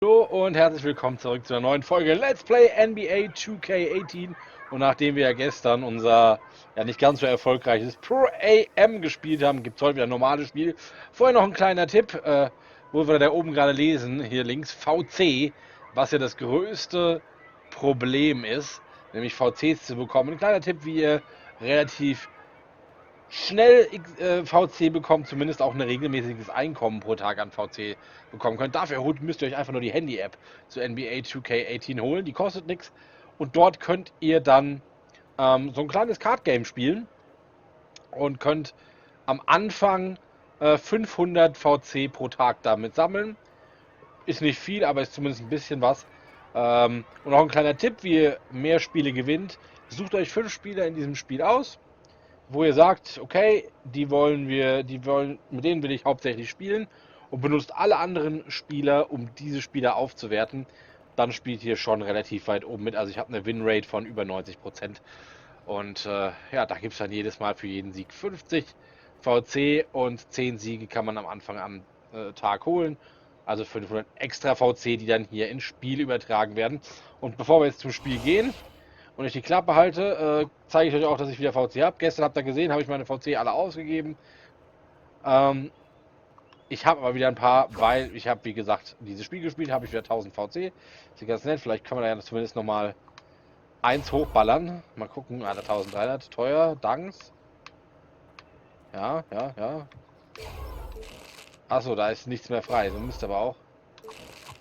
Hallo und herzlich willkommen zurück zu einer neuen Folge Let's Play NBA 2K18. Und nachdem wir ja gestern unser nicht ganz so erfolgreiches Pro AM gespielt haben, gibt es heute wieder ein normales Spiel. Vorher noch ein kleiner Tipp, wo wir da oben gerade lesen, hier links, VC, was ja das größte Problem ist, nämlich VCs zu bekommen. Ein kleiner Tipp, wie ihr relativ schnell VC bekommt, zumindest auch ein regelmäßiges Einkommen pro Tag an VC bekommen könnt. Dafür müsst ihr euch einfach nur die Handy-App zu NBA 2K18 holen. Die kostet nichts. Und dort könnt ihr dann so ein kleines Card-Game spielen und könnt am Anfang 500 VC pro Tag damit sammeln. Ist nicht viel, aber ist zumindest ein bisschen was. Und auch ein kleiner Tipp, wie ihr mehr Spiele gewinnt. Sucht euch 5 Spieler in diesem Spiel aus, wo ihr sagt, okay, mit denen will ich hauptsächlich spielen, und benutzt alle anderen Spieler, um diese Spieler aufzuwerten, dann spielt ihr schon relativ weit oben mit. Also ich habe eine Winrate von über 90%. Und ja, da gibt es dann jedes Mal für jeden Sieg 50 VC, und 10 Siege kann man am Anfang am Tag holen. Also 500 extra VC, die dann hier ins Spiel übertragen werden. Und bevor wir jetzt zum Spiel gehen und ich die Klappe halte, zeige ich euch auch, dass ich wieder VC habe. Gestern habt ihr gesehen, habe ich meine VC alle ausgegeben. Ähm, Ich habe aber wieder ein paar, weil ich habe, wie gesagt, dieses Spiel gespielt, habe ich wieder 1000 VC. Das ist ganz nett. Vielleicht können wir da ja zumindest nochmal eins hochballern. Mal gucken. Ah, 1300. Teuer. Danks. Ja, ja, ja. Achso, da ist nichts mehr frei. So müsste aber auch.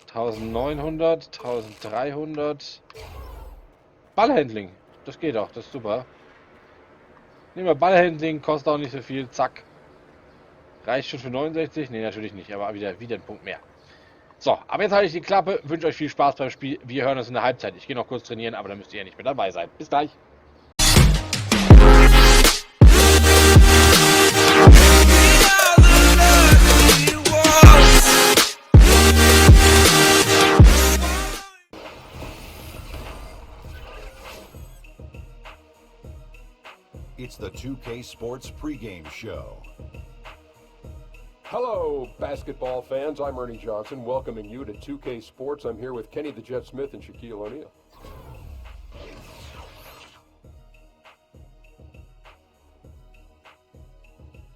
1900, 1300. Ballhandling. Das geht auch. Das ist super. Nehmen wir Ballhandling. Kostet auch nicht so viel. Zack. Reicht schon für 69? Nee, natürlich nicht. Aber wieder ein Punkt mehr. So, aber jetzt halte ich die Klappe. Wünsche euch viel Spaß beim Spiel. Wir hören uns in der Halbzeit. Ich gehe noch kurz trainieren, aber dann müsst ihr ja nicht mehr dabei sein. Bis gleich. It's the 2K Sports pregame show. Hello, basketball fans. I'm Ernie Johnson, welcoming you to 2K Sports. I'm here with Kenny the Jet Smith and Shaquille O'Neal.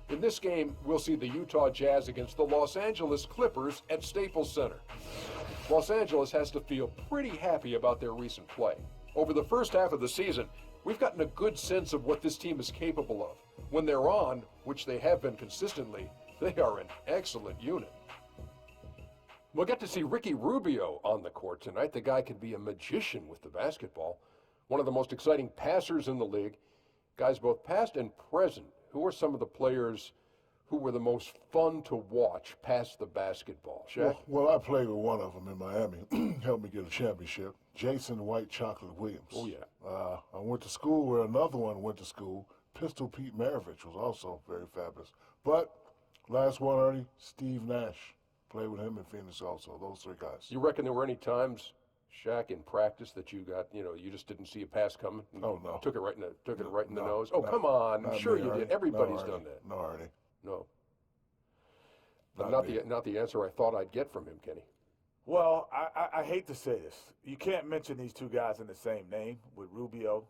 In this game, we'll see the Utah Jazz against the Los Angeles Clippers at Staples Center. Los Angeles has to feel pretty happy about their recent play. Over the first half of the season, we've gotten a good sense of what this team is capable of. When they're on, which they have been consistently, they are an excellent unit. We'll get to see Ricky Rubio on the court tonight. The guy can be a magician with the basketball. One of the most exciting passers in the league. Guys both past and present. Who are some of the players who were the most fun to watch pass the basketball? Shaq? Well, I played with one of them in Miami. Helped me get a championship. Jason White Chocolate Williams. Oh, yeah. I went to school where another one went to school. Pistol Pete Maravich was also very fabulous. But last one, Ernie, Steve Nash. Played with him in Phoenix also. Those 3 guys. You reckon there were any times, Shaq, in practice that you got, you just didn't see a pass coming? Oh, no. Took it right in the nose? Oh, come on. I'm sure me, you Ernie. did. Everybody's no, done that. No, Ernie. No. Not me. Not the answer I thought I'd get from him, Kenny. Well, I hate to say this. You can't mention these 2 guys in the same name with Rubio,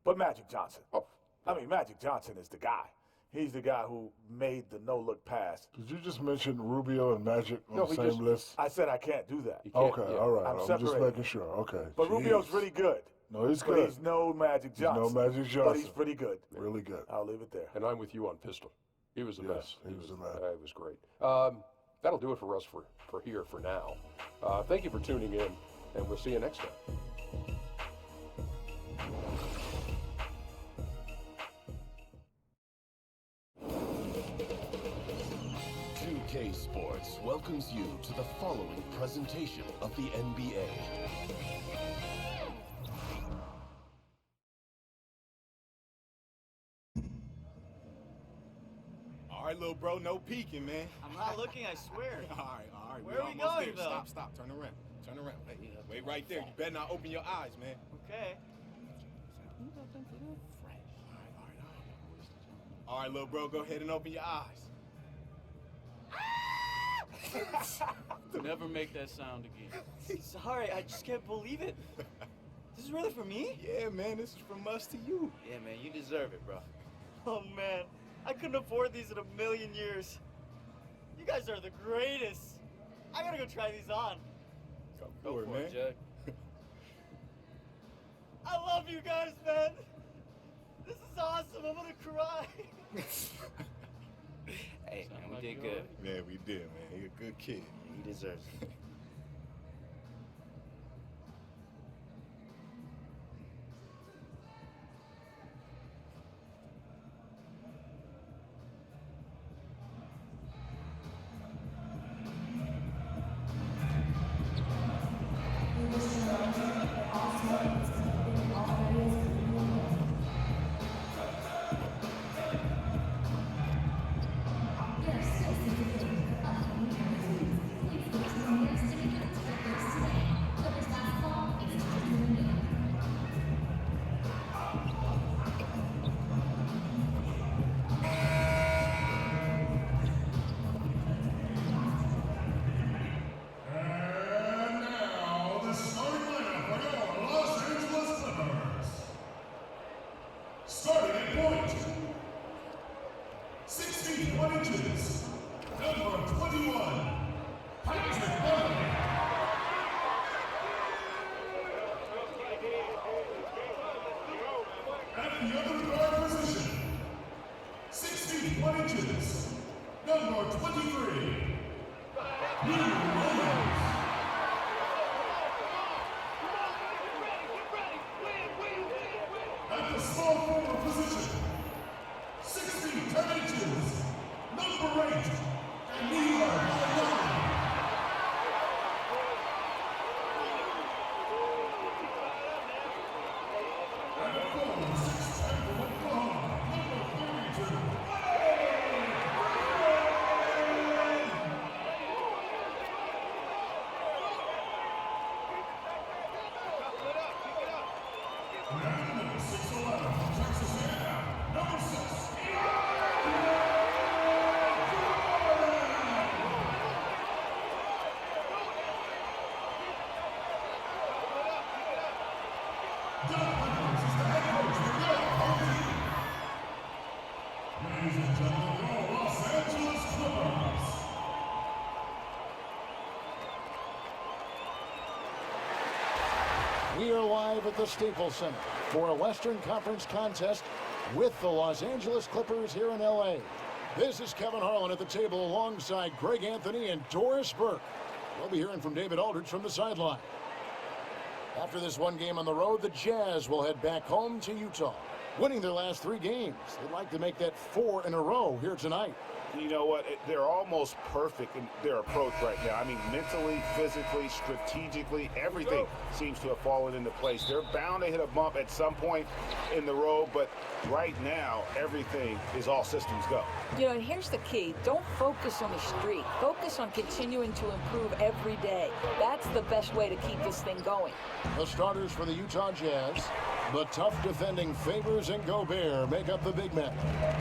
but Magic Johnson. Oh. I mean, Magic Johnson is the guy. He's the guy who made the no-look pass. Did you just mention Rubio and Magic on the same list? I said I can't do that. You can't, Okay, yeah. all right. I'm I'm just separating. making sure. Okay. But Jeez. Rubio's really good. No, he's But good. he's no Magic Johnson. no Magic But Johnson. he's pretty good. Really good. I'll leave it there. And I'm with you on pistol. He was the Yes, best. he was the man. It was great. That'll do it for us for here for now. Thank you for tuning in, and we'll see you next time. 2K Sports welcomes you to the following presentation of the NBA. All right, little bro, no peeking, man. I'm not looking, I swear. All right. Where are we going, there. though? Stop, turn around. Hey, wait right there. You better not open your eyes, man. Okay. All right, little bro, go ahead and open your eyes. Never make that sound again. Sorry, I just can't believe it. This is really for me? Yeah, man, this is from us to you. Yeah, man, you deserve it, bro. Oh, man. I couldn't afford these in a million years. You guys are the greatest. I gotta go try these on. Go for it, man. Jack. I love you guys, man. This is awesome. I'm gonna cry. Hey, Sound man, we like did you good. alright? Yeah, we did, man. You're a good kid. He deserves it. And now, the starting lineup for your Los Angeles Clippers. Starting at point. 6 feet 1 inches. Number 21. Patrick Beverly. At the other guard position. 6 feet 1 inches. Number 23. At the small forward position, 6 feet 10 inches, number 8, Anila. And at forward, 6'10" from Oklahoma, number 32. Number 6'11" from Texas A&M, number 6. Doug Reynolds is the head coach for your home team. Ladies and gentlemen, your Los Angeles Clippers. We are live at the Staples Center for a Western Conference contest with the Los Angeles Clippers here in LA. This is Kevin Harlan at the table alongside Greg Anthony and Doris Burke. We'll be hearing from David Aldridge from the sideline. After this one game on the road, the Jazz will head back home to Utah. Winning their last 3 games, they'd like to make that 4 in a row here tonight. You know what? They're almost perfect in their approach right now. I mean, mentally, physically, strategically, everything seems to have fallen into place. They're bound to hit a bump at some point in the road, but right now, everything is all systems go. You know, and here's the key. Don't focus on the streak. Focus on continuing to improve every day. That's the best way to keep this thing going. The starters for the Utah Jazz, the tough defending Favors and Gobert make up the big men.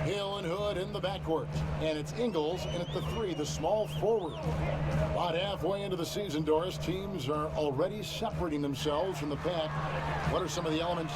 Hill and Hood in the backcourt. And it's Ingles in at the 3, the small forward. About halfway into the season, Doris, teams are already separating themselves from the pack. What are some of the elements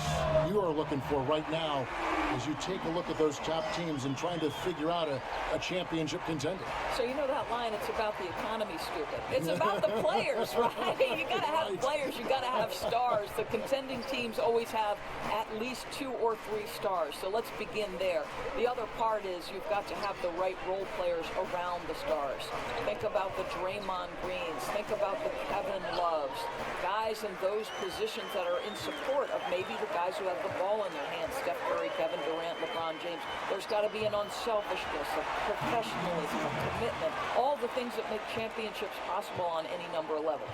you are looking for right now as you take a look at those top teams and trying to figure out a championship contender? So you know that line, it's about the economy, stupid. It's about the players, right? You got to have players, you got to have stars. The contending teams always have at least 2 or 3 stars. So let's begin there. The other part is you've got to have the right role players around the stars. Think about the Draymond Greens. Think about the Kevin Loves. Guys in those positions that are in support of maybe the guys who have the ball in their hands. Steph Curry, Kevin Durant, LeBron James. There's got to be an unselfishness, a professionalism, a commitment. All the things that make championships possible on any number of levels.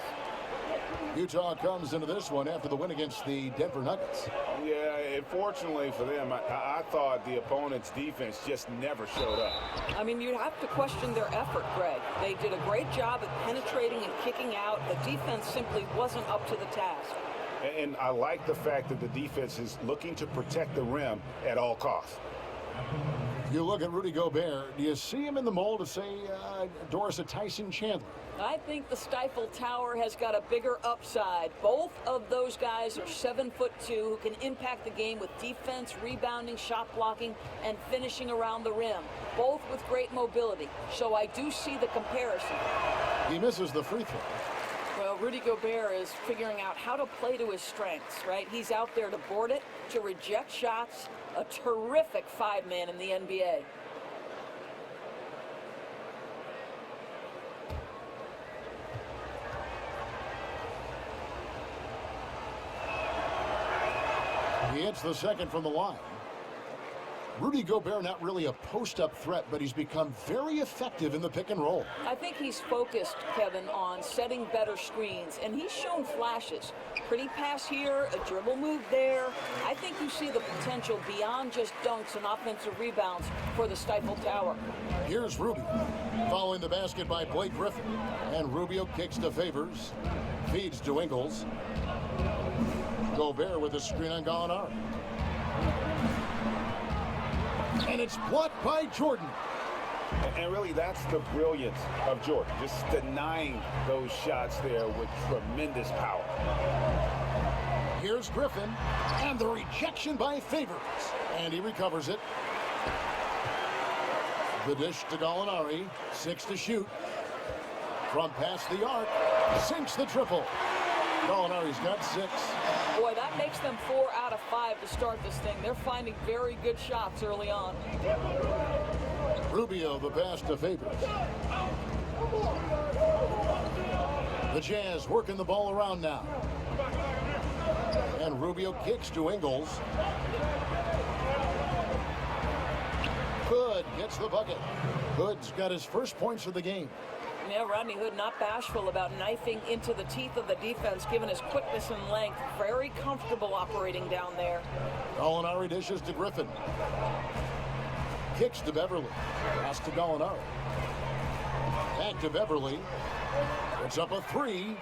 Utah comes into this one after the win against the Denver Nuggets. Yeah, unfortunately for them, I thought the opponent's defense just never showed up. I mean, you'd have to question their effort, Greg. They did a great job at penetrating and kicking out. The defense simply wasn't up to the task. And I like the fact that the defense is looking to protect the rim at all costs. You look at Rudy Gobert, do you see him in the mold of, say, Doris Tyson Chandler? I think the Stifle Tower has got a bigger upside. Both of those guys are 7'2", who can impact the game with defense, rebounding, shot blocking, and finishing around the rim. Both with great mobility. So I do see the comparison. He misses the free throw. Well, Rudy Gobert is figuring out how to play to his strengths, right? He's out there to board it, to reject shots. A terrific five-man in the NBA. He hits the second from the line. Rudy Gobert, not really a post-up threat, but he's become very effective in the pick and roll. I think he's focused, Kevin, on setting better screens, and he's shown flashes. Pretty pass here, a dribble move there. I think you see the potential beyond just dunks and offensive rebounds for the Stifle Tower. Here's Rubio, following the basket by Blake Griffin. And Rubio kicks to Favors, feeds to Ingles. Gobert with a screen on Gallinari. And it's blocked by Jordan. And really, that's the brilliance of Jordan, just denying those shots there with tremendous power. Here's Griffin, and the rejection by Favors. And he recovers it. The dish to Gallinari, 6 to shoot. From past the arc, sinks the triple. Gallinari's got 6. Boy, that makes them 4 out of 5 to start this thing. They're finding very good shots early on. Rubio, the pass to Favors. The Jazz working the ball around now. And Rubio kicks to Ingles. Hood gets the bucket. Hood's got his first points of the game. Yeah, Rodney Hood not bashful about knifing into the teeth of the defense, given his quickness and length. Very comfortable operating down there. Gallinari dishes to Griffin. Kicks to Beverly. Pass to Gallinari. Back to Beverly. It's up a 3.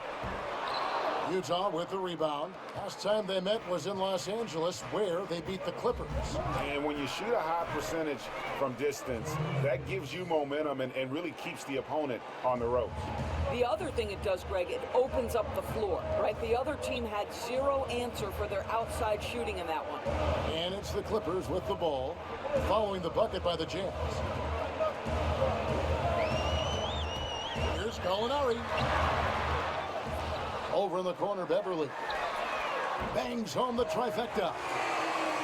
Utah with the rebound. Last time they met was in Los Angeles, where they beat the Clippers. And when you shoot a high percentage from distance, that gives you momentum and really keeps the opponent on the ropes. The other thing it does, Greg, it opens up the floor, right? The other team had 0 answer for their outside shooting in that one. And it's the Clippers with the ball, following the bucket by the Jazz. Here's Gallinari. Over in the corner, Beverly. Bangs home the trifecta.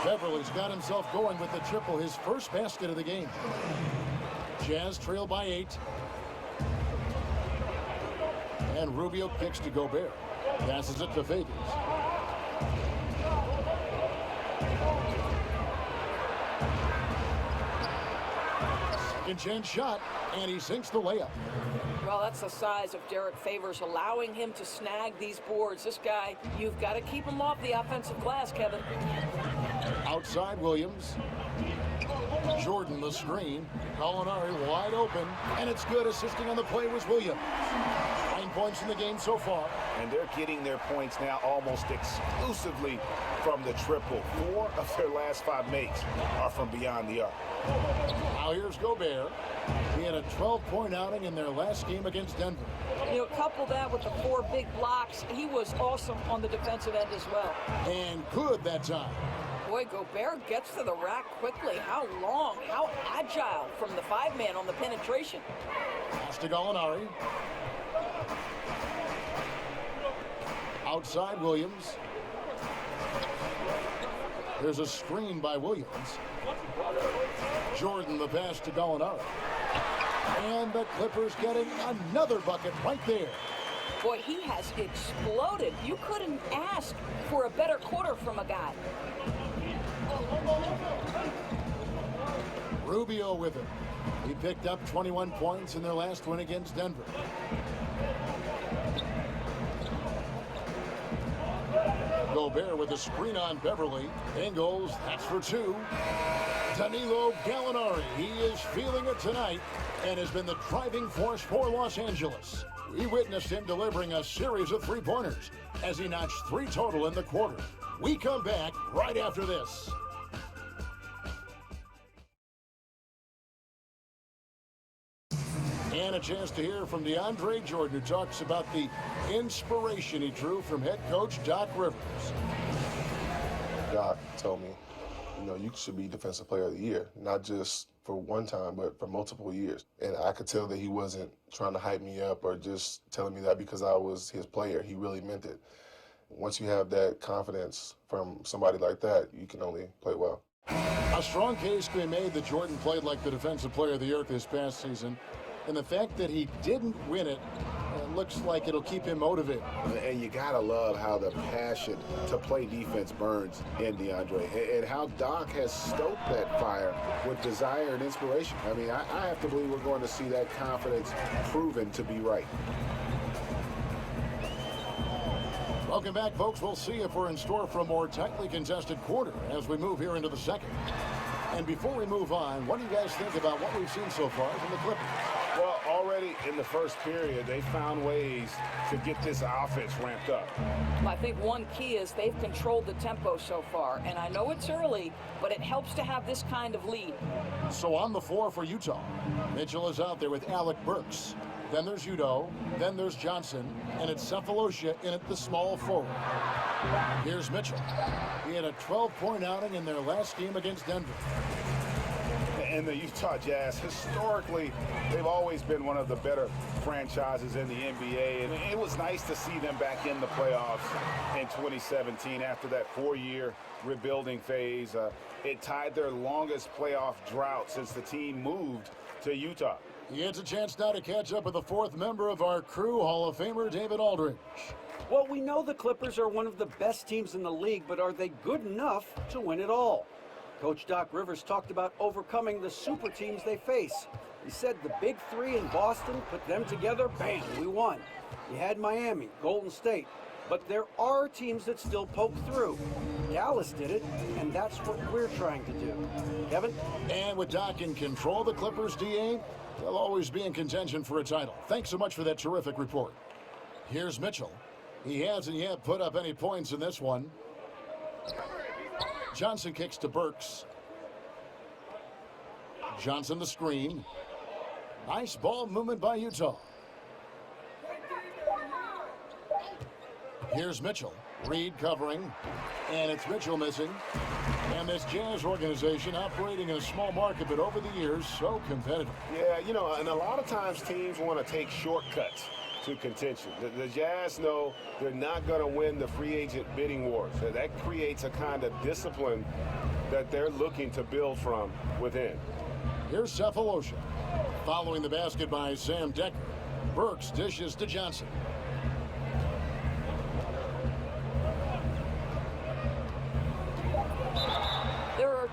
Beverly's got himself going with the triple, his first basket of the game. Jazz trail by 8. And Rubio kicks to Gobert. Passes it to Favors. Second chance shot, and he sinks the layup. Well, that's the size of Derek Favors, allowing him to snag these boards. This guy, you've got to keep him off the offensive glass, Kevin. Outside Williams. Jordan the screen. Gallinari wide open. And it's good. Assisting on the play was Williams. 9 points in the game so far. And they're getting their points now almost exclusively from the triple. 4 of their last 5 makes are from beyond the arc. Now here's Gobert. He had a 12-point outing in their last game against Denver. You know, couple that with the 4 big blocks. He was awesome on the defensive end as well. And good that time. Boy, Gobert gets to the rack quickly. How long, how agile from the 5-man on the penetration. Pass to Gallinari. Outside Williams. There's a screen by Williams. Jordan the pass to Gallinari. And the Clippers getting another bucket right there. Boy, he has exploded. You couldn't ask for a better quarter from a guy. Rubio with it. He picked up 21 points in their last win against Denver. Gobert with a screen on Beverly. Ingles, that's for 2. Danilo Gallinari, he is feeling it tonight and has been the driving force for Los Angeles. We witnessed him delivering a series of 3-pointers as he notched 3 total in the quarter. We come back right after this. And a chance to hear from DeAndre Jordan, who talks about the inspiration he drew from head coach Doc Rivers. Doc told me, you know, you should be Defensive Player of the Year, not just for one time, but for multiple years. And I could tell that he wasn't trying to hype me up or just telling me that because I was his player. He really meant it. Once you have that confidence from somebody like that, you can only play well. A strong case can be made that Jordan played like the Defensive Player of the Year this past season. And the fact that he didn't win it looks like it'll keep him motivated. And you gotta love how the passion to play defense burns in DeAndre, and how Doc has stoked that fire with desire and inspiration. I mean, I have to believe we're going to see that confidence proven to be right. Welcome back, folks. We'll see if we're in store for a more tightly contested quarter as we move here into the second. And before we move on, what do you guys think about what we've seen so far from the Clippers? Well, already in the first period, they found ways to get this offense ramped up. I think one key is they've controlled the tempo so far, and I know it's early, but it helps to have this kind of lead. So on the floor for Utah, Mitchell is out there with Alec Burks. Then there's Udo, then there's Johnson, and it's Cephalosha in at the small forward. Here's Mitchell. He had a 12-point outing in their last game against Denver. And the Utah Jazz, historically, they've always been one of the better franchises in the NBA. And it was nice to see them back in the playoffs in 2017 after that 4-year rebuilding phase. It tied their longest playoff drought since the team moved to Utah. He gets a chance now to catch up with the fourth member of our crew, Hall of Famer David Aldridge. Well, we know the Clippers are one of the best teams in the league, but are they good enough to win it all? Coach Doc Rivers talked about overcoming the super teams they face. He said the big three in Boston, put them together, bam, we won. You had Miami, Golden State, but there are teams that still poke through. Dallas did it, and that's what we're trying to do. Kevin? And with Doc in control, the Clippers, DA, they'll always be in contention for a title. Thanks so much for that terrific report. Here's Mitchell. He hasn't yet put up any points in this one. Johnson kicks to Burks. Johnson the screen. Nice ball movement by Utah. Here's Mitchell. Reed covering. And it's Mitchell missing. And this Jazz organization operating in a small market, but over the years, so competitive. Yeah, you know, and a lot of times teams want to take shortcuts to contention. The Jazz know they're not going to win the free agent bidding wars. So that creates a kind of discipline that they're looking to build from within. Here's Cephalosha. Following the basket by Sam Decker. Burks dishes to Johnson.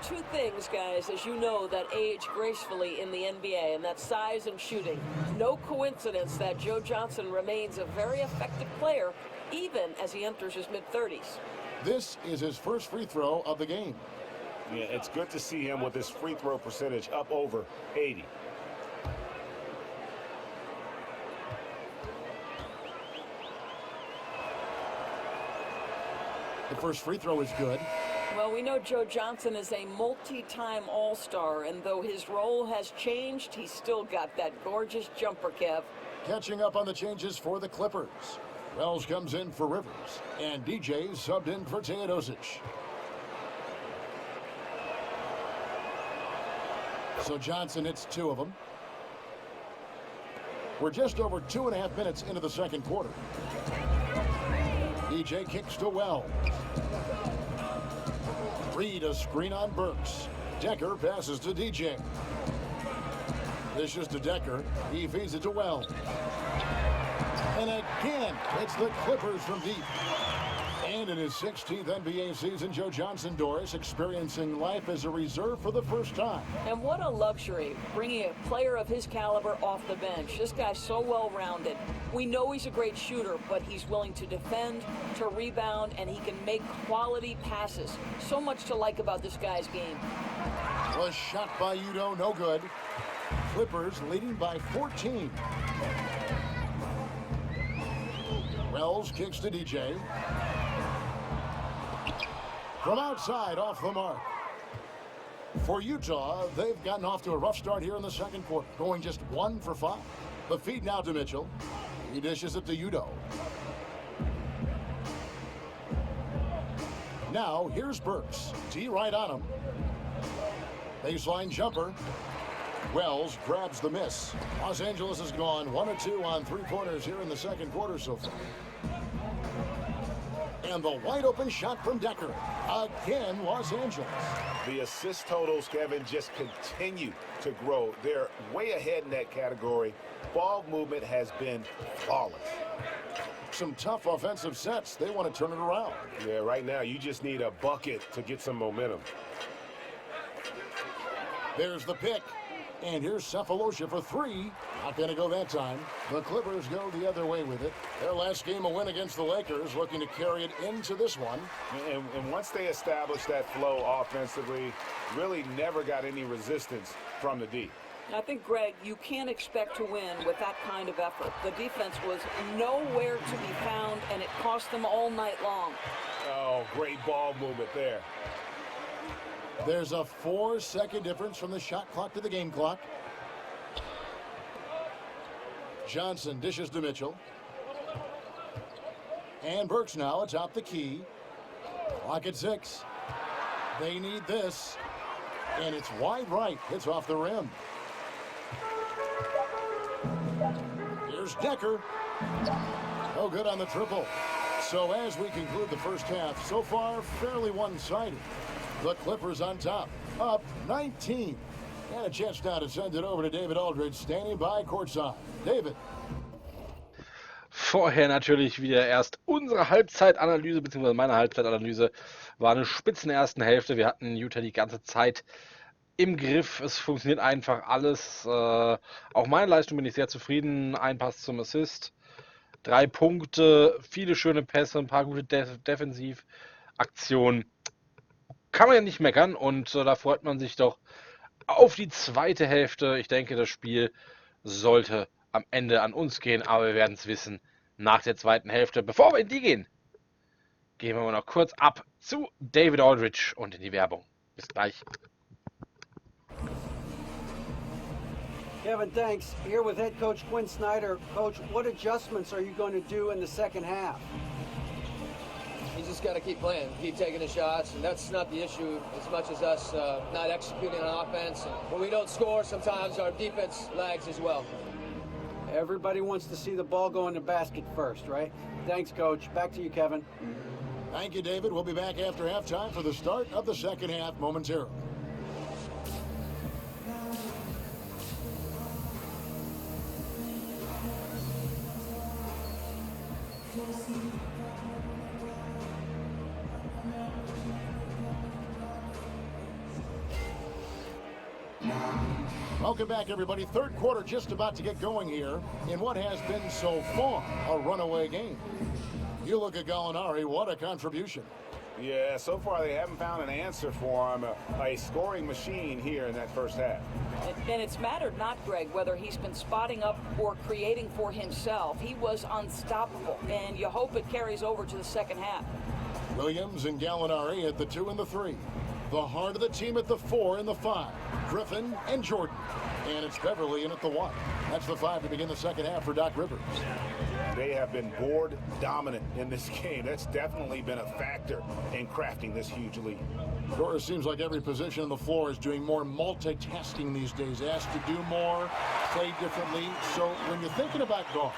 Two things, guys, as you know, that age gracefully in the NBA, and that's size and shooting. No coincidence that Joe Johnson remains a very effective player, even as he enters his mid-30s. This is his first free throw of the game. Yeah, it's good to see him with his free throw percentage up over 80. The first free throw is good. Well, we know Joe Johnson is a multi-time All-Star, and though his role has changed, he's still got that gorgeous jumper, Kev. Catching up on the changes for the Clippers. Wells comes in for Rivers, and DJ subbed in for Teodosic. So Johnson hits two of them. We're just over 2.5 minutes into the second quarter. DJ kicks to Wells. Reed a screen on Burks. Decker passes to DJ. This is to Decker. He feeds it to Wells. And again, it's the Clippers from deep. And in his 16th NBA season, Joe Johnson, Doris, experiencing life as a reserve for the first time. And what a luxury, bringing a player of his caliber off the bench. This guy's so well-rounded. We know he's a great shooter, but he's willing to defend, to rebound, and he can make quality passes. So much to like about this guy's game. Was shot by Udo, no good. Clippers leading by 14. Wells kicks to DJ. From outside, off the mark. For Utah, they've gotten off to a rough start here in the second quarter, going just 1 for 5. The feed now to Mitchell. He dishes it to Udo. Now, here's Burks. T right on him. Baseline jumper. Wells grabs the miss. Los Angeles has gone 1 of 2 on three-pointers here in the second quarter so far. And the wide open shot from Decker. Again, Los Angeles. The assist totals, Kevin, just continue to grow. They're way ahead in that category. Ball movement has been flawless. Some tough offensive sets. They want to turn it around. Yeah, right now you just need a bucket to get some momentum. There's the pick. And here's Cephalosha for 3. Not going to go that time. The Clippers go the other way with it. Their last game, a win against the Lakers, looking to carry it into this one. And once they established that flow offensively, really never got any resistance from the D. I think, Greg, you can't expect to win with that kind of effort. The defense was nowhere to be found, and it cost them all night long. Oh, great ball movement there. There's a 4-second difference from the shot clock to the game clock. Johnson dishes to Mitchell. And Burks now atop the key. Clock at 6. They need this. And it's wide right. Hits off the rim. Here's Decker. No good on the triple. So as we conclude the first half, so far fairly one-sided. The Clippers on top, up 19. And a chance now to send it over to David Aldridge, standing by courtside. David. Vorher natürlich wieder erst unsere Halbzeitanalyse, beziehungsweise meine Halbzeitanalyse war eine spitzen ersten Hälfte. Wir hatten Utah die ganze Zeit im Griff. Es funktioniert einfach alles. Auch meine Leistung bin ich sehr zufrieden. Ein Pass zum Assist, 3 Punkte, viele schöne Pässe, ein paar gute Defensivaktionen. Kann man ja nicht meckern und da freut man sich doch auf die zweite Hälfte. Ich denke, das Spiel sollte am Ende an uns gehen, aber wir werden es wissen nach der zweiten Hälfte. Bevor wir in die gehen, gehen wir noch kurz ab zu David Aldridge und in die Werbung. Bis gleich. Kevin, thanks. Here with head coach Quinn Snyder. Coach, what adjustments are you going to do in the second half? You just got to keep playing, keep taking the shots, and that's not the issue as much as us not executing on offense. And when we don't score, sometimes our defense lags as well. Everybody wants to see the ball go in the basket first, right? Thanks, Coach. Back to you, Kevin. Thank you, David. We'll be back after halftime for the start of the second half momentarily. Welcome back, everybody. Third quarter just about to get going here in what has been so far a runaway game. You look at Gallinari, what a contribution. Yeah, so far they haven't found an answer for him, a scoring machine here in that first half. And it's mattered not, Greg, whether he's been spotting up or creating for himself. He was unstoppable, and you hope it carries over to the second half. Williams and Gallinari at the 2 and the 3. The heart of the team at the 4 and the 5. Griffin and Jordan. And it's Beverly in at the 1. That's the 5 to begin the second half for Doc Rivers. They have been board dominant in this game. That's definitely been a factor in crafting this huge lead. Sure, it seems like every position on the floor is doing more multitasking these days. Asked to do more, play differently. So when you're thinking about guards,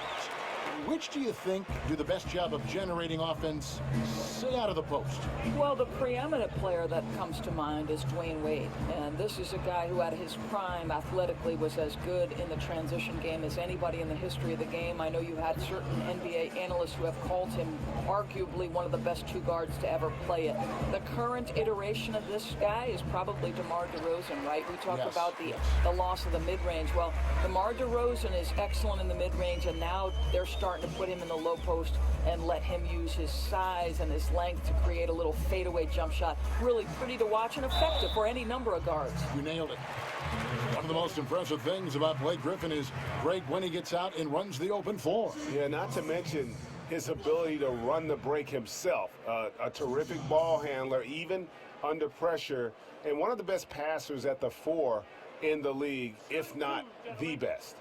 which do you think do the best job of generating offense, say, out of the post? Well, the preeminent player that comes to mind is Dwayne Wade. And this is a guy who, at his prime, athletically, was as good in the transition game as anybody in the history of the game. I know you had certain NBA analysts who have called him arguably one of the best 2 guards to ever play it. The current iteration of this guy is probably DeMar DeRozan, right? We talk about the loss of the mid-range. Well, DeMar DeRozan is excellent in the mid-range, and now they're starting to put him in the low post and let him use his size and his length to create a little fadeaway jump shot. Really pretty to watch and effective for any number of guards. You nailed it. One of the most impressive things about Blake Griffin is great when he gets out and runs the open floor. Yeah, not to mention his ability to run the break himself. A terrific ball handler, even under pressure, and one of the best passers at the 4 in the league, if not the best.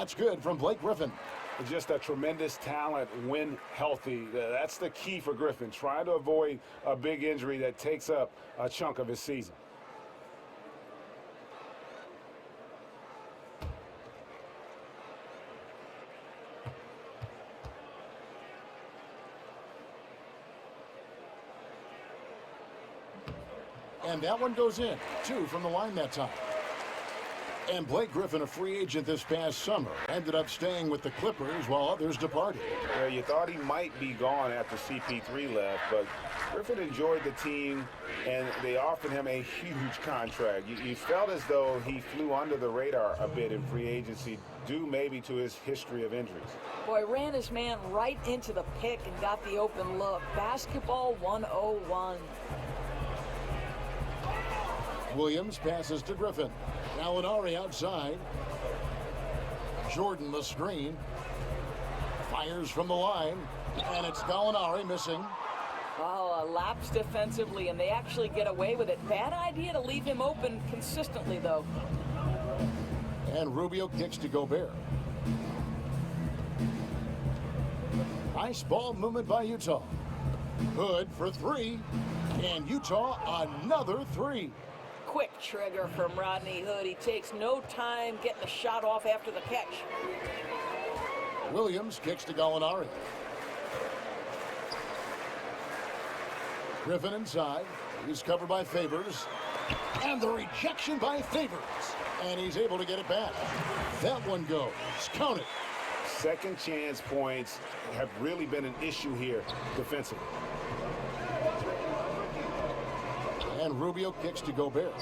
That's good from Blake Griffin. Just a tremendous talent when healthy. That's the key for Griffin, trying to avoid a big injury that takes up a chunk of his season. And that one goes in. 2 from the line that time. And Blake Griffin, a free agent this past summer, ended up staying with the Clippers while others departed. Yeah, you thought he might be gone after CP3 left, but Griffin enjoyed the team, and they offered him a huge contract. You felt as though he flew under the radar a bit in free agency, due maybe to his history of injuries. Boy, ran his man right into the pick and got the open look. Basketball 101. Williams passes to Griffin. Gallinari outside. Jordan the screen. Fires from the line. And it's Gallinari missing. Oh, a lapse defensively, and they actually get away with it. Bad idea to leave him open consistently, though. And Rubio kicks to Gobert. Nice ball movement by Utah. Hood for 3. And Utah another 3. Quick trigger from Rodney Hood. He takes no time getting the shot off after the catch. Williams kicks to Gallinari. Griffin inside. He's covered by Favors. And the rejection by Favors. And he's able to get it back. That one goes. Count it. Second chance points have really been an issue here defensively. And Rubio kicks to Gobert.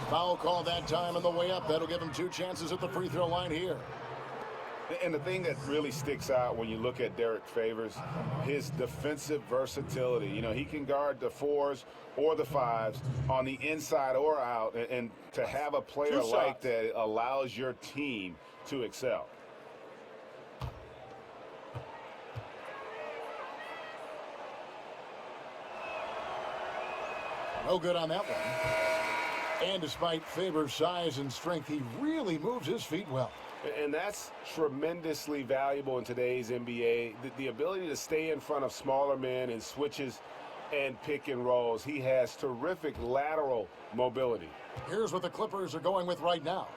Foul call that time on the way up. That'll give him 2 chances at the free throw line here. And the thing that really sticks out when you look at Derek Favors, his defensive versatility. You know, he can guard the 4s or the 5s on the inside or out. And to have a player like that allows your team to excel. No good on that one. And despite Favors' size and strength, he really moves his feet well. And that's tremendously valuable in today's NBA. The ability to stay in front of smaller men in switches and pick and rolls. He has terrific lateral mobility. Here's what the Clippers are going with right now.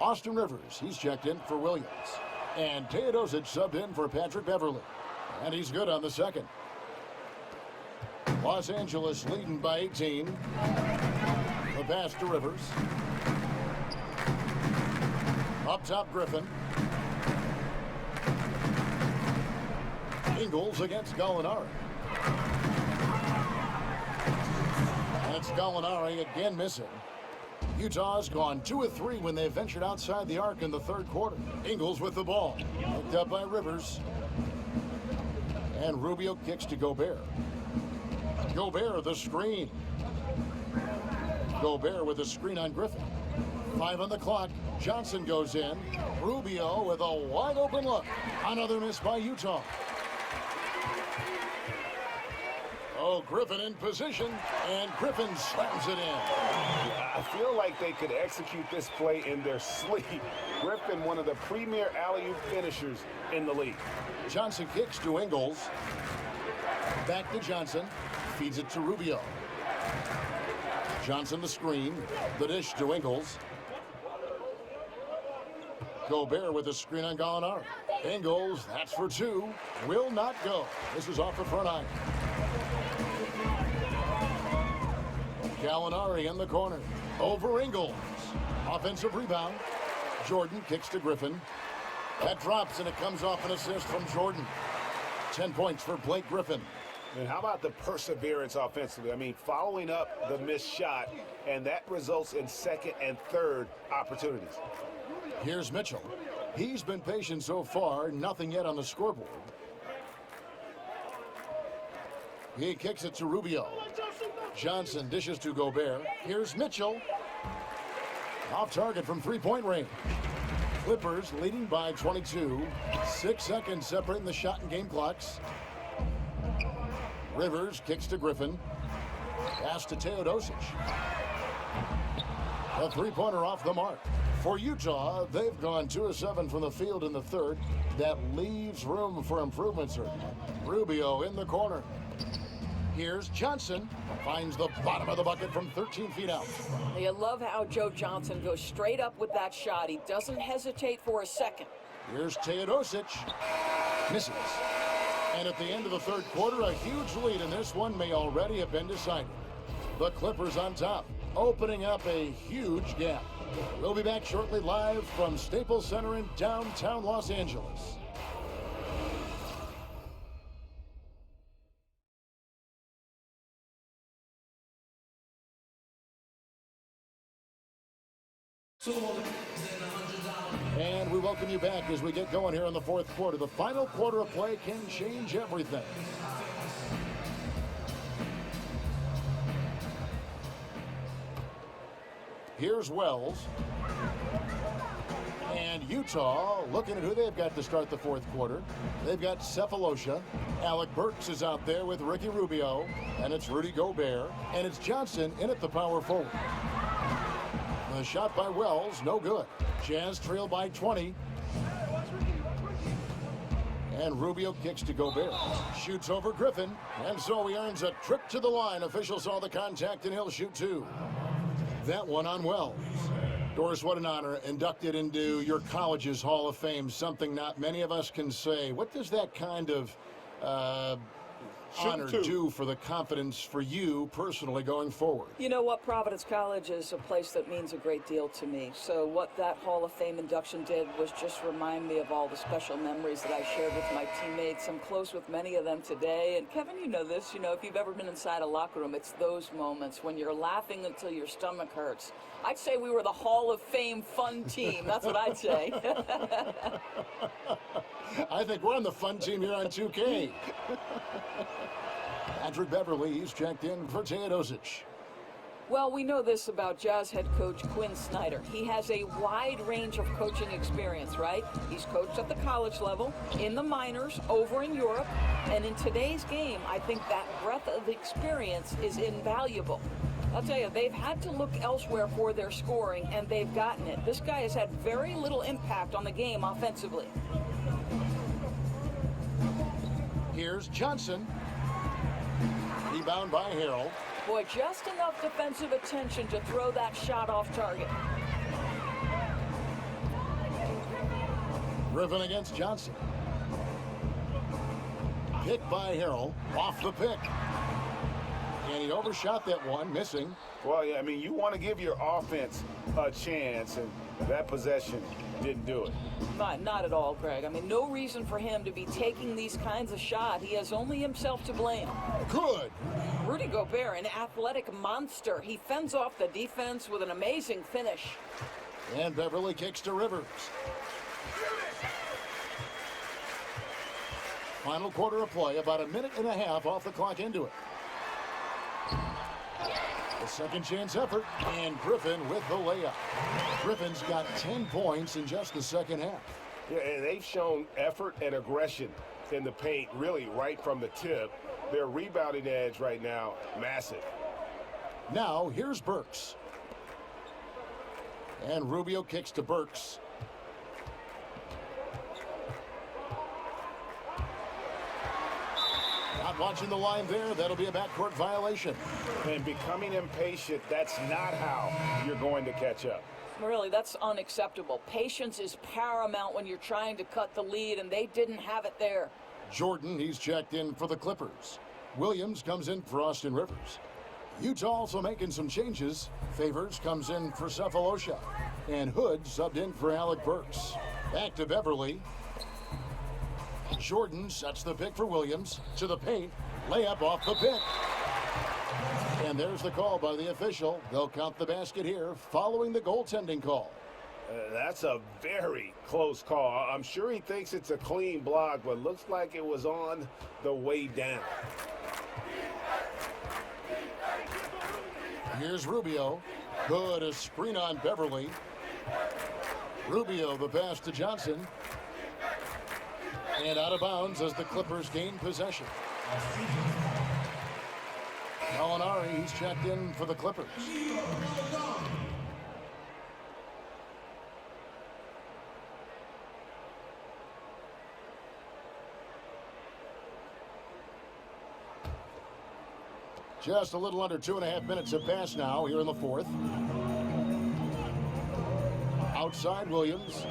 Austin Rivers, he's checked in for Williams. And Teodosic subbed in for Patrick Beverly. And he's good on the second. Los Angeles leading by 18. The pass to Rivers. Up top, Griffin. Ingles against Gallinari. And it's Gallinari again missing. Utah's gone 2 of 3 when they ventured outside the arc in the third quarter. Ingles with the ball. Picked up by Rivers. And Rubio kicks to Gobert. Gobert, the screen. Gobert with a screen on Griffin. 5 on the clock. Johnson goes in. Rubio with a wide open look. Another miss by Utah. Oh, Griffin in position, and Griffin slams it in. I feel like they could execute this play in their sleep. Griffin, one of the premier alley-oop finishers in the league. Johnson kicks to Ingles. Back to Johnson. Feeds it to Rubio. Johnson the screen. The dish to Ingles. Gobert with a screen on Gallinari. Ingles, that's for 2. Will not go. This is off the front iron. Gallinari in the corner. Over Ingles. Offensive rebound. Jordan kicks to Griffin. That drops, and it comes off an assist from Jordan. 10 points for Blake Griffin. And how about the perseverance offensively? I mean, following up the missed shot, and that results in second and third opportunities. Here's Mitchell. He's been patient so far, nothing yet on the scoreboard. He kicks it to Rubio. Johnson dishes to Gobert. Here's Mitchell. Off target from three-point range. Clippers leading by 22. 6 seconds separating the shot and game clocks. Rivers kicks to Griffin. Pass to Teodosic. A three-pointer off the mark. For Utah, they've gone 2 of 7 from the field in the third. That leaves room for improvement, sir. Rubio in the corner. Here's Johnson. Finds the bottom of the bucket from 13 feet out. You love how Joe Johnson goes straight up with that shot. He doesn't hesitate for a second. Here's Teodosic. Misses. And at the end of the third quarter, a huge lead in this one may already have been decided. The Clippers on top, opening up a huge gap. We'll be back shortly live from Staples Center in downtown Los Angeles. And we welcome you back as we get going here in the fourth quarter. The final quarter of play can change everything. Here's Wells. And Utah looking at who they've got to start the fourth quarter. They've got Cephalosha. Alec Burks is out there with Ricky Rubio. And it's Rudy Gobert. And it's Johnson in at the power forward. The shot by Wells, no good. Jazz trail by 20. And Rubio kicks to Gobert. Shoots over Griffin. And so he earns a trip to the line. Official saw the contact and he'll shoot 2. That one on Wells. Doris, what an honor. Inducted into your college's Hall of Fame. Something not many of us can say. What does that kind of honor do for the confidence for you personally going forward? You know what? Providence College is a place that means a great deal to me. So what that Hall of Fame induction did was just remind me of all the special memories that I shared with my teammates. I'm close with many of them today. And Kevin, you know this. You know, if you've ever been inside a locker room, it's those moments when you're laughing until your stomach hurts. I'd say we were the Hall of Fame fun team. That's what I'd say. I think we're on the fun team here on 2K. Patrick Beverly, he's checked in for Teodosic. Well, we know this about Jazz head coach Quinn Snyder. He has a wide range of coaching experience, right? He's coached at the college level, in the minors, over in Europe, and in today's game, I think that breadth of experience is invaluable. I'll tell you, they've had to look elsewhere for their scoring, and they've gotten it. This guy has had very little impact on the game offensively. Here's Johnson. Rebound by Harrell. Boy, just enough defensive attention to throw that shot off target. Griffin against Johnson. Pick by Harrell. Off the pick. And he overshot that one, missing. Well, yeah, I mean, you want to give your offense a chance, and that possession didn't do it. Not at all, Greg. I mean, no reason for him to be taking these kinds of shots. He has only himself to blame. Good. Rudy Gobert, an athletic monster. He fends off the defense with an amazing finish. And Beverly kicks to Rivers. Final quarter of play, about a minute and a half off the clock into it. The second chance effort, and Griffin with the layup. Griffin's got 10 points in just the second half. Yeah, and they've shown effort and aggression in the paint, really right from the tip. Their rebounding edge right now, massive. Now, here's Burks. And Rubio kicks to Burks. Not watching the line there. That'll be a backcourt violation. And becoming impatient, that's not how you're going to catch up. Really, that's unacceptable. Patience is paramount when you're trying to cut the lead, and they didn't have it there. Jordan, he's checked in for the Clippers. Williams comes in for Austin Rivers. Utah also making some changes. Favors comes in for Cephalosha. And Hood subbed in for Alec Burks. Back to Beverly. Jordan sets the pick for Williams. To the paint. Layup off the pick. And there's the call by the official. They'll count the basket here following the goaltending call. That's a very close call. I'm sure he thinks it's a clean block, but looks like it was on the way down. Here's Rubio. Good, a screen on Beverly. Rubio, the pass to Johnson. And out of bounds as the Clippers gain possession. Molinari, he's checked in for the Clippers. Just a little under 2.5 minutes have passed now here in the fourth. Outside Williams.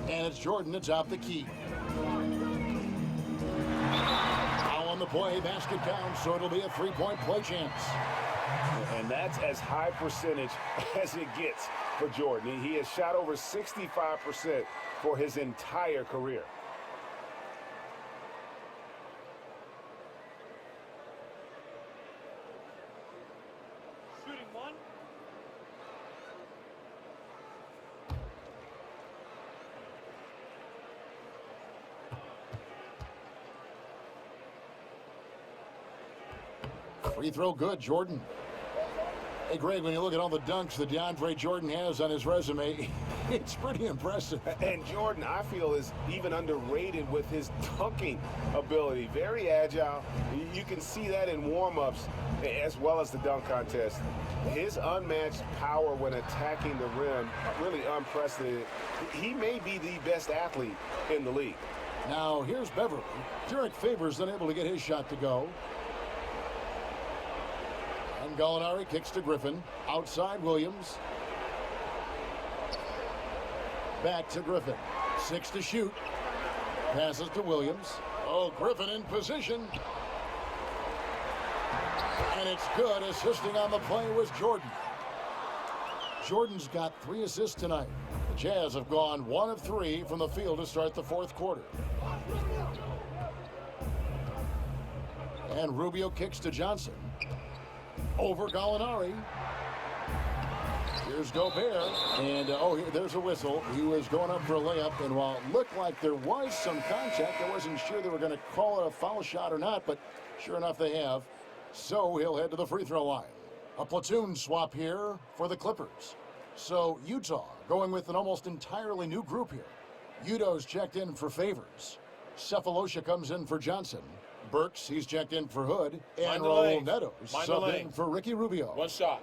And it's Jordan atop the key. Now on the play, basket counts, so it'll be a three-point play chance. And that's as high percentage as it gets for Jordan. He has shot over 65% for his entire career. Shooting one. Free throw good, Jordan. Hey, Greg, when you look at all the dunks that DeAndre Jordan has on his resume, it's pretty impressive. And Jordan, I feel, is even underrated with his dunking ability. Very agile. You can see that in warm-ups as well as the dunk contest. His unmatched power when attacking the rim, really unprecedented. He may be the best athlete in the league. Now, here's Beverly. Derek Favors unable to get his shot to go. And Gallinari kicks to Griffin. Outside Williams. Back to Griffin. 6 to shoot. Passes to Williams. Oh, Griffin in position. And it's good. Assisting on the play was Jordan. Jordan's got 3 assists tonight. The Jazz have gone 1 of 3 from the field to start the fourth quarter. And Rubio kicks to Johnson. Over Gallinari. Here's Gobert. And, there's a whistle. He was going up for a layup. And while it looked like there was some contact, I wasn't sure they were going to call it a foul shot or not. But sure enough, they have. So he'll head to the free throw line. A platoon swap here for the Clippers. So Utah going with an almost entirely new group here. Udo's checked in for Favors. Cephalosha comes in for Johnson. Burks, he's checked in for Hood. And Raul Neto subbed in for Ricky Rubio. One shot.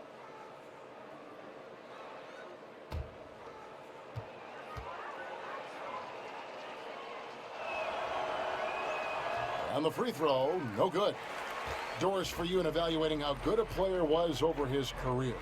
On the free throw, no good. Doors for you in evaluating how good a player was over his career.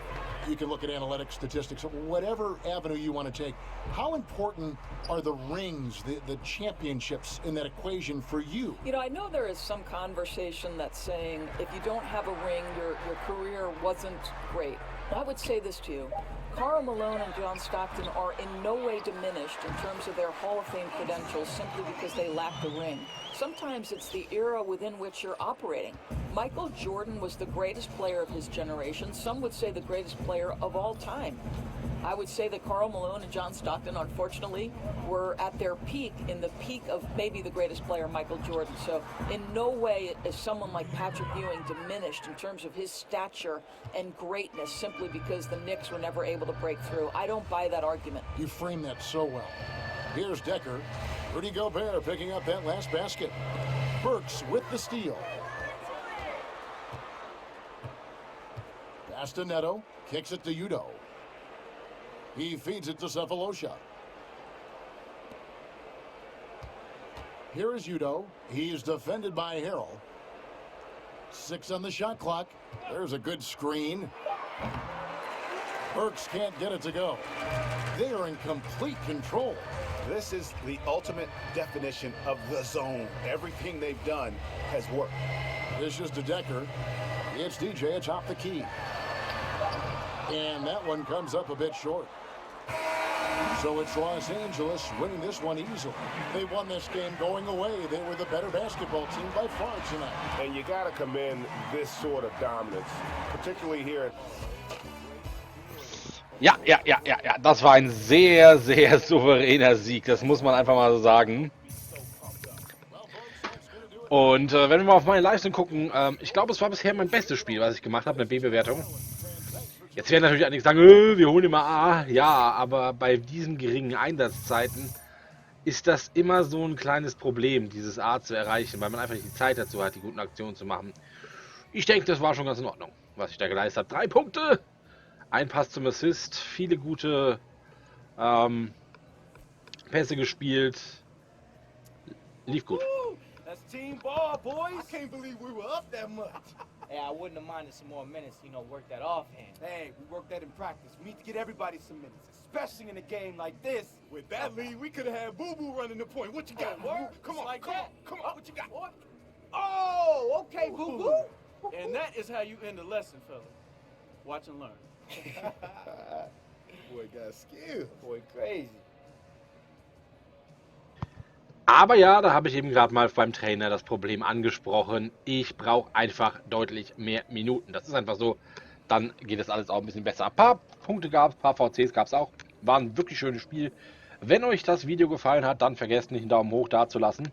You can look at analytics, statistics, whatever avenue you want to take. How important are the rings, the championships in that equation for you? You know, I know there is some conversation that's saying if you don't have a ring, your career wasn't great. I would say this to you. Karl Malone and John Stockton are in no way diminished in terms of their Hall of Fame credentials simply because they lacked a ring. Sometimes it's the era within which you're operating. Michael Jordan was the greatest player of his generation. Some would say the greatest player of all time. I would say that Karl Malone and John Stockton, unfortunately, were at their peak, in the peak of maybe the greatest player, Michael Jordan. So in no way is someone like Patrick Ewing diminished in terms of his stature and greatness simply because the Knicks were never able to break through. I don't buy that argument. You frame that so well. Here's Decker. Rudy Gobert picking up that last basket. Burks with the steal. Pass to Neto. Kicks it to Udo. He feeds it to Cephalosha. Here is Udo. He's defended by Harrell. 6 on the shot clock. There's a good screen. Burks can't get it to go. They are in complete control. This is the ultimate definition of the zone. Everything they've done has worked. This is to Decker. It's DJ atop the key. And that one comes up a bit short. So it's Los Angeles winning this one easily. They won this game going away. They were the better basketball team by far tonight. And you got to commend this sort of dominance, particularly here. Ja, das war ein sehr, sehr souveräner Sieg. Das muss man einfach mal so sagen. Und wenn wir mal auf meine Leistung gucken, ich glaube, es war bisher mein bestes Spiel, was ich gemacht habe, eine B-Bewertung. Jetzt werden natürlich einige sagen, wir holen immer A. Ja, aber bei diesen geringen Einsatzzeiten ist das immer so ein kleines Problem, dieses A zu erreichen, weil man einfach nicht die Zeit dazu hat, die guten Aktionen zu machen. Ich denke, das war schon ganz in Ordnung, was ich da geleistet habe. 3 Punkte, ein Pass zum Assist, viele gute Pässe gespielt, lief gut. team ball, boys. I can't believe we were up that much. Hey, I wouldn't have minded some more minutes, you know, work that offhand. Hey, we worked that in practice. We need to get everybody some minutes, especially in a game like this. With that lead, we could have had Boo Boo running the point. What you got, Boo? Come on, come on, what you got? Oh, okay, Boo Boo. And that is how you end a lesson, fella. Watch and learn. Boy got skill. Boy, crazy. Aber ja, da habe ich eben gerade mal beim Trainer das Problem angesprochen. Ich brauche einfach deutlich mehr Minuten. Das ist einfach so. Dann geht es alles auch ein bisschen besser. Ein paar Punkte gab es, ein paar VCs gab es auch. War ein wirklich schönes Spiel. Wenn euch das Video gefallen hat, dann vergesst nicht einen Daumen hoch da zu lassen.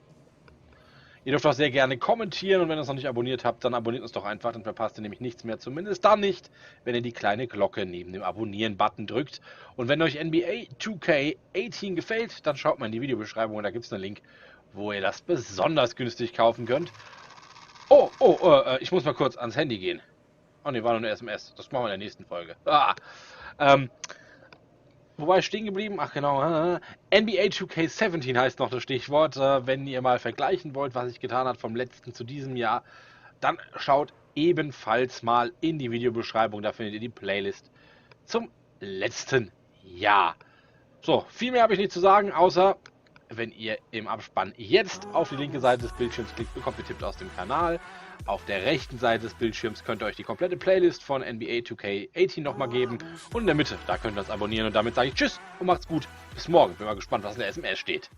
Ihr dürft auch sehr gerne kommentieren und wenn ihr es noch nicht abonniert habt, dann abonniert uns doch einfach, dann verpasst ihr nämlich nichts mehr. Zumindest dann nicht, wenn ihr die kleine Glocke neben dem Abonnieren-Button drückt. Und wenn euch NBA 2K18 gefällt, dann schaut mal in die Videobeschreibung und da gibt es einen Link, wo ihr das besonders günstig kaufen könnt. Ich muss mal kurz ans Handy gehen. Oh ne, war nur eine SMS. Das machen wir in der nächsten Folge. Wo war ich stehen geblieben? Ach genau, NBA 2K17 heißt noch das Stichwort. Wenn ihr mal vergleichen wollt, was ich getan habe vom letzten zu diesem Jahr, dann schaut ebenfalls mal in die Videobeschreibung. Da findet ihr die Playlist zum letzten Jahr. So, viel mehr habe ich nicht zu sagen, außer wenn ihr im Abspann jetzt auf die linke Seite des Bildschirms klickt, bekommt ihr Tipps aus dem Kanal. Auf der rechten Seite des Bildschirms könnt ihr euch die komplette Playlist von NBA 2K18 nochmal geben. Und in der Mitte, da könnt ihr das abonnieren. Und damit sage ich Tschüss und macht's gut. Bis morgen. Bin mal gespannt, was in der SMS steht.